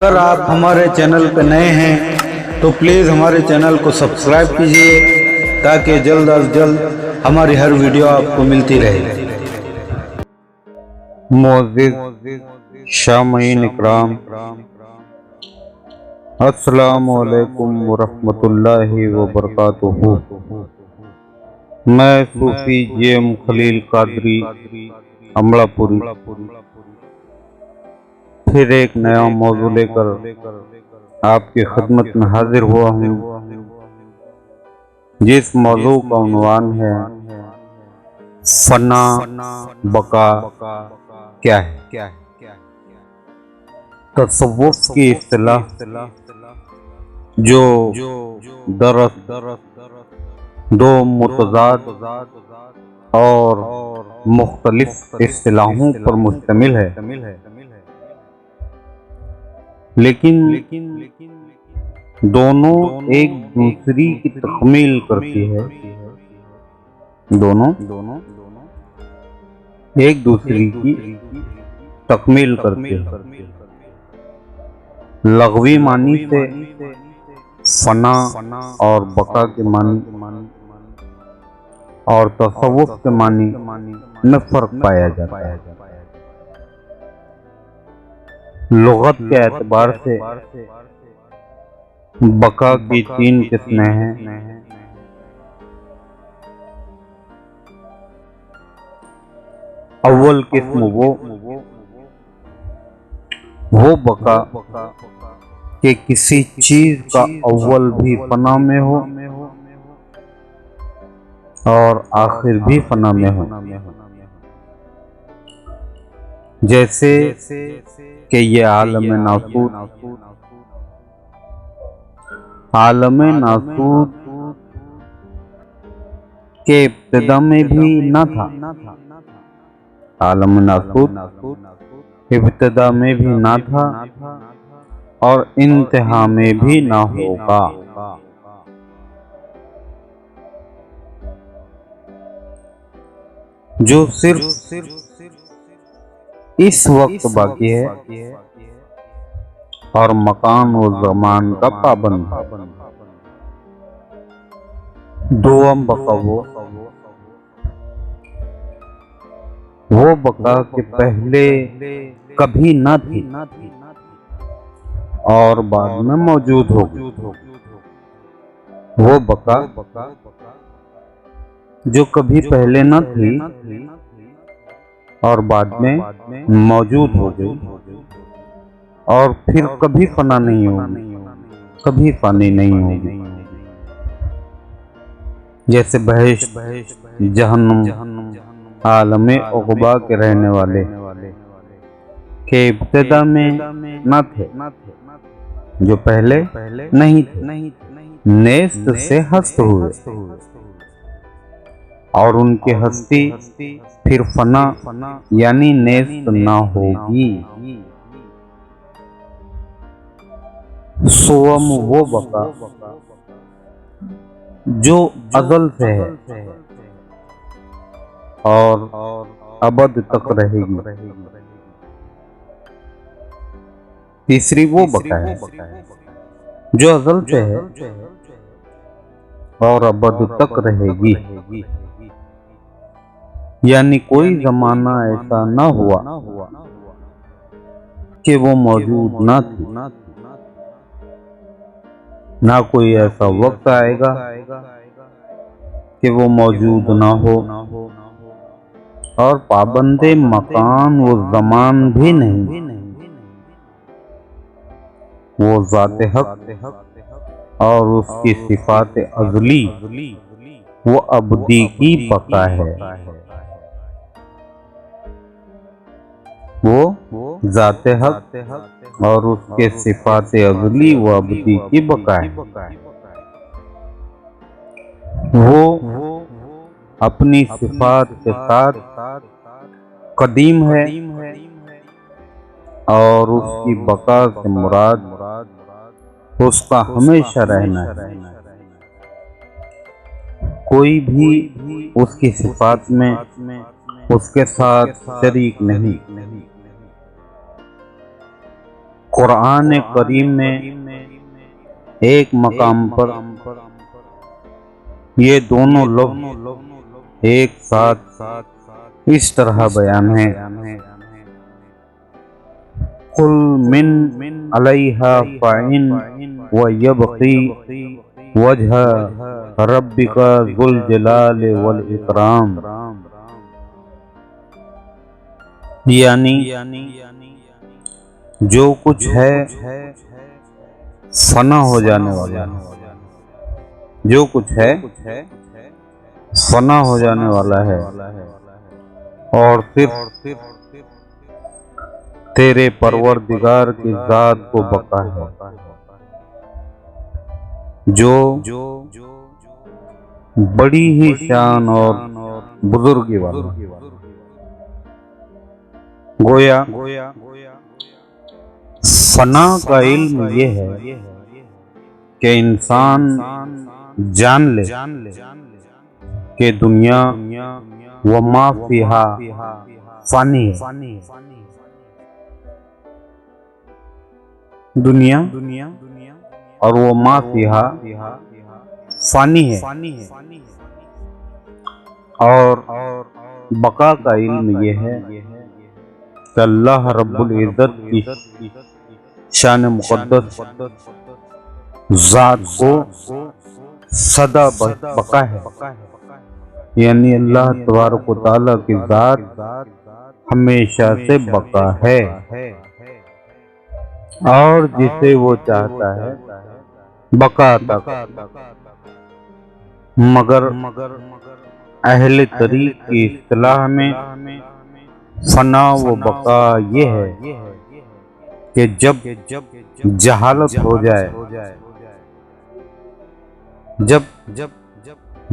अगर आप हमारे चैनल पर नए हैं तो प्लीज़ हमारे चैनल को सब्सक्राइब कीजिए ताकि जल्द अज जल्द हमारी हर वीडियो आपको मिलती रहे। मुअज़्ज़िज़ शामीन इकराम, अस्सलामु अलैकुम वरहमतुल्लाहि वबरकातुहू। मैं सूफी जेएम खलील कादरी अमलापुरी फिर एक नया मौजू लेकर आपकी खिदमत में हाजिर हुआ हूँ, जिस मौजू का उन्वान है फना बका क्या है। तसव्वुफ की इस्तिलाह जो दरअसल दो मुतज़ाद और मुख्तलिफ इस्तिलाहों पर मुश्तमिल है, लेकिन दोनों एक दूसरी की तकमील करती है। दोनों एक दूसरी की तकमील करती है। लग़वी मानी से फना और बका के मानी और तसव्वुफ के मानी में फर्क पाया जाता है। लुग़त के एतबार से बका की तीन किस्में हैं। अव्वल किस्म वो बका कि किसी चीज का अव्वल भी फना में हो और आखिर भी फना में हो। जैसे कि ये आलम नासूत के इब्तिदा में भी न था। आलम नासूत इब्तिदा में भी ना था और इंतहा में भी ना होगा। जो सिर्फ इस वक्त बाकी है और मकान और ज़मान का पाबंद है। दोम बका वो बका के पहले कभी न थी और बाद में मौजूद होगी। वो बका जो कभी पहले न थी और बाद में मौजूद हो गई और फिर कभी फना नहीं होगी, कभी फानी नहीं होगी। जैसे बहिश्त, जहन्नुम, आलमे उक़बा के रहने वाले के इब्तिदा में न थे, जो पहले नहीं थे, नेस्त से हस्त हुए और उनकी हस्ती फिर फना यानी नेस्त ना होगी। सोअम वो बका जो अज़ल से है और अबद तक रहेगी। तीसरी वो बका है जो अज़ल से है और अबद तक रहेगी, यानी कोई जमाना ऐसा ना हुआ कि वो मौजूद ना थी, ना कोई ऐसा वक्त आएगा कि वो मौजूद ना हो और पाबंदे मकान व ज़मान भी नहीं। वो ज़ाते हक और उसकी सिफात अज़ली वो अबदी की बका है। वो ज़ाते हक और उसके सिफात अज़ली व अबदी की बका है। वो अपनी सिफात के साथ कदीम है और उसकी बका से मुराद उसका हमेशा रहना है। कोई भी उसकी सिफात में उसके साथ शरीक नहीं। कुरान करीम में एक मकाम पर ये दोनों लफ्ज़ एक साथ इस तरह बयान है, कुल मिन अलैहा फ़ाइन व यबक़ी वजह रब्बिका ज़ुल जलाल वल इकराम। यानी जो कुछ है फना हो जाने वाला है, जो कुछ है फना हो जाने वाला है, और सिर्फ तेरे परवरदिगार की जात को बका है जो बड़ी ही शान और बुजुर्गी वाला। गोया फना का इल्म ये है कि इंसान जान ले कि दुनिया व मा फीहा फानी है। दुनिया और वो मा फीहा फानी है, और बका का इल्म ये है कि अल्लाह रब्बुल इज़्ज़त की शान मुक़द्दस ज़ात को सदा बका है। यानी अल्लाह तबारक व तआला की ज़ात हमेशा से बका है, और जिसे वो चाहता है बका अता करता है। मगर अहले तरीक़ की इस्तिलाह में फना व बका ये है कि जब जहालत हो जाए, जब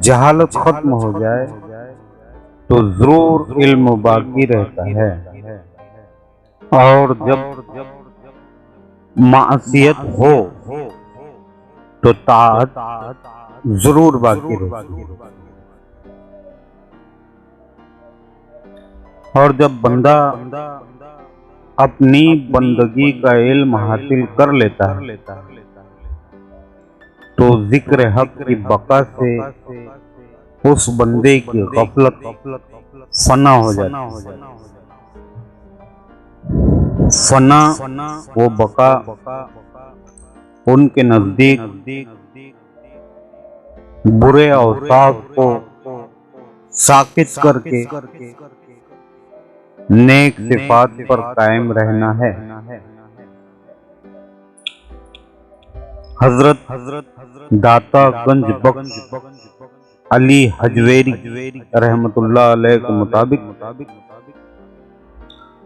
जहालत खत्म हो जाए तो जरूर इल्म बाकी रहता है, और जब मासियत हो तो ताअत जरूर बाकी रहती है। और जब बंदा अपनी बंदगी का इल्म हासिल कर लेता है तो जिक्र हक की बका से उस बंदे की गफलत फना हो जाती है। फना वो बका उनके नजदीक बुरे औसाफ को साकित करके नेक सिफात पर कायम रहना है। हजरत दाता गंज बख्श अली हजवेरी रहमतुल्लाह अलैह के मुताबिक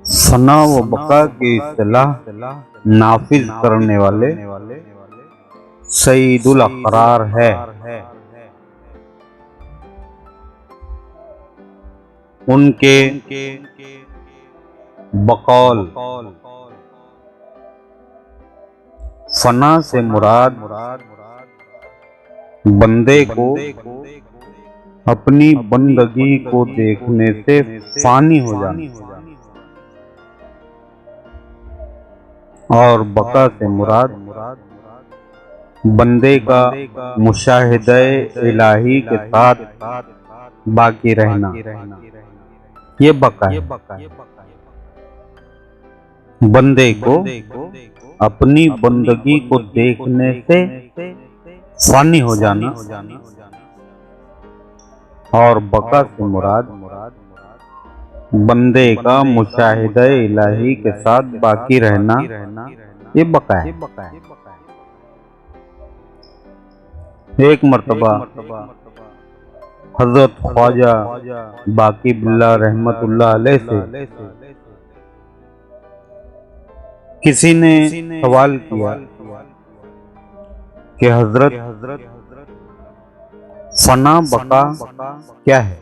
फना व बका की इस्तिलाह नाफिज करने वाले सईदुल अक़रार है। उनके बकौल फना से मुराद बंदे को अपनी बंदगी को देखने से फानी हो जाना, और बका से मुराद बंदे का मुशाहिदे इलाही के साथ बाकी रहना, ये बका है। बंदे को अपनी बंदगी को देखने से फानी हो जाना, और बका से मुराद बंदे का मुशाहिदा इलाही के साथ बाकी रहना, ये बका है। एक मर्तबा हजरत ख्वाजा बाकी बिल्ला रहमतुल्लाह अलैह से किसी ने सवाल किया कि हजरत फना बका क्या है?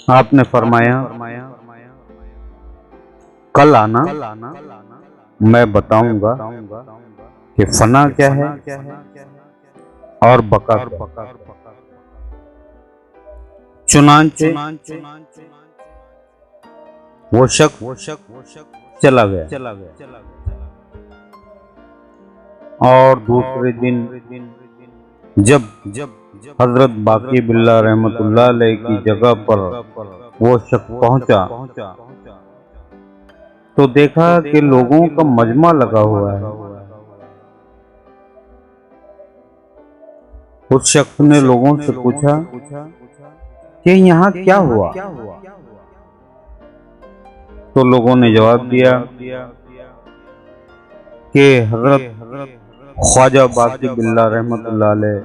आपने फरमाया कल आना, मैं बताऊंगा कि फना क्या है और बका क्या है। चुनांचे वो शख्स चला गया। और दूसरे दिन जब हजरत बाकी बिल्ला रहमतुल्लाह अलैह की जगह पर वो शख्स पहुंचा तो देखा कि लोगों का मजमा लगा हुआ है। उस शख्स ने लोगों से पूछा कि यहाँ क्या हुआ? तो लोगों ने जवाब दिया कि हजरत ख्वाजा बाकी बिल्ला रहमतुल्लाह अलैह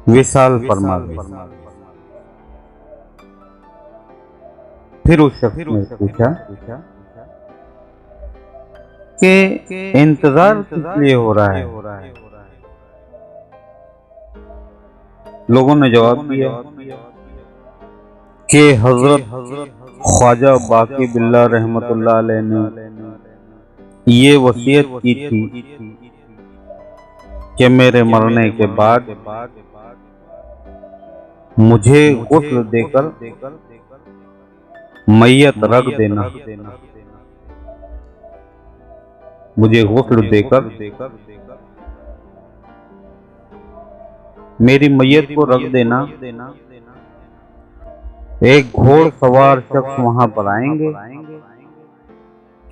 विसाल फरमा गए। फिर उस शख्स ने पूछा कि इंतजार किस लिए हो रहा है? लोगों ने जवाब दिया कि हजरत ख्वाजा बाकी बिल्ला रहमतुल्लाह अलैह ने ये वसीयत की थी कि मेरे मरने के बाद मुझे गुस्ल देकर मैयत रख देना, मुझे गुस्ल देकर मेरी मैयत को रख देना। एक घोड़सवार शख्स वहां पर आएंगे,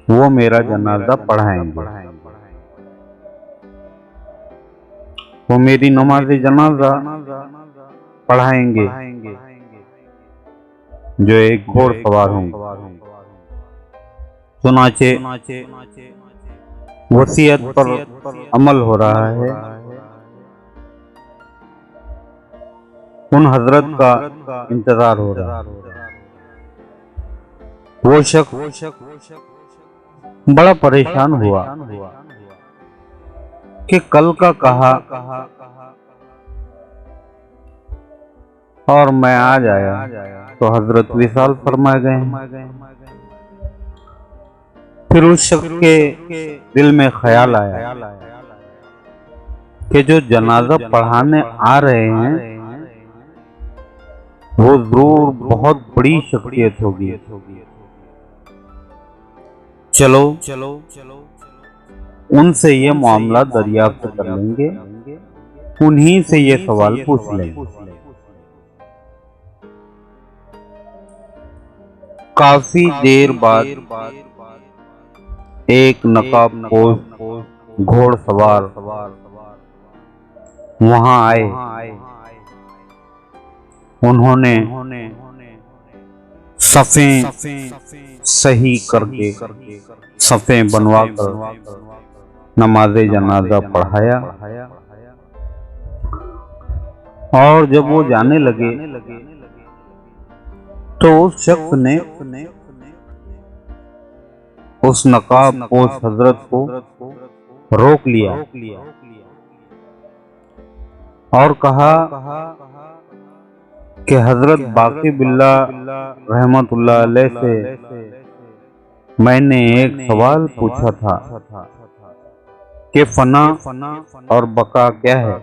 वो मेरा जनाजा पढ़ाएंगे, वो मेरी नमाज जनाजा पढ़ाएंगे जो एक घोड़सवार होंगे। चुनाचे वसीयत पर अमल हो रहा है। उन हजरत का इंतजार हो रहा है। वो शख्स बड़ा परेशान हुआ कि कल का कहा और मैं आज आया तो हजरत विसाल फरमा गए। फिर उस शख्स के दिल में ख्याल आया कि जो जनाजा पढ़ाने आ रहे हैं वो जरूर बहुत बड़ी शख्सियत होगी। चलो उनसे ये मामला दरियाफ्त कर लेंगे, उन्हीं से ये सवाल पूछ लेंगे। काफी देर बाद एक नकाबपोश घोड़सवार वहां आए। उन्होंने सफ़ें सही करके सफ़ें बनवाकर नमाज़े जनाजा पढ़ाया। और जब वो जाने लगे तो उस शख्स ने उस नकाबपोश हजरत को रोक लिया और कहा कि हजरत बाकी बिल्ला रहमतुल्लाह अलैह से मैंने एक सवाल पूछा था कि फना और बका क्या है,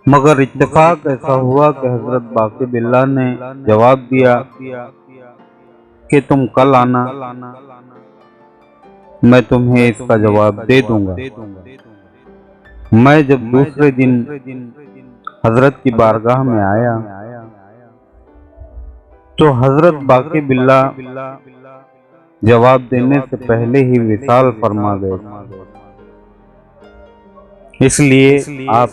मगर इत्तेफाक ऐसा हुआ कि हजरत बाकी बिल्ला ने जवाब दिया कि तुम कल आना, मैं तुम्हें इसका जवाब दे दूंगा। मैं जब दूसरे दिन हजरत की बारगाह में आया तो हजरत बाकी बिल्ला जवाब देने से पहले ही विसाल फरमा गए। इसलिए आप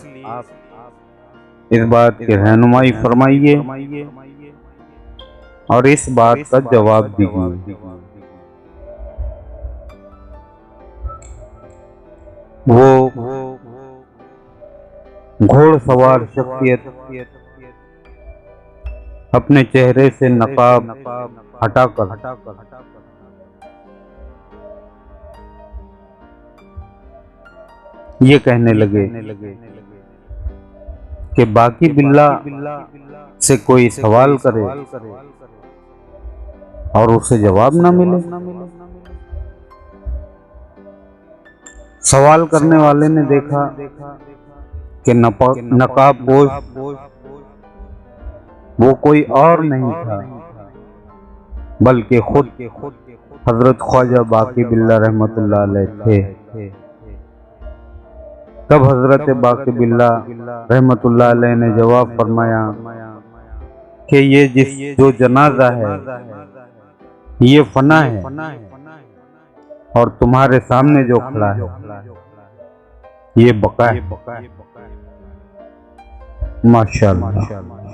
इस बात की रहनुमाई फरमाइए और इस बात का जवाब दीजिए। वो घोड़सवार शख्सियत अपने चेहरे से नकाब हटाकर ये कहने लगे कि बाकी बिल्ला से कोई सवाल करे और उसे जवाब ना मिले। सवाल करने वाले ने देखा कि नकाबपोश वो कोई और नहीं था बल्कि खुद हजरत ख्वाजा बाकी बिल्ला रहमतुल्लाह अलैह थे। तब हजरत बाकी बिल्ला रहमतुल्लाह अलैह ने जवाब फरमाया कि ये जो जनाजा है ये फना है और तुम्हारे सामने जो खड़ा है ये बका है। माशाअल्लाह।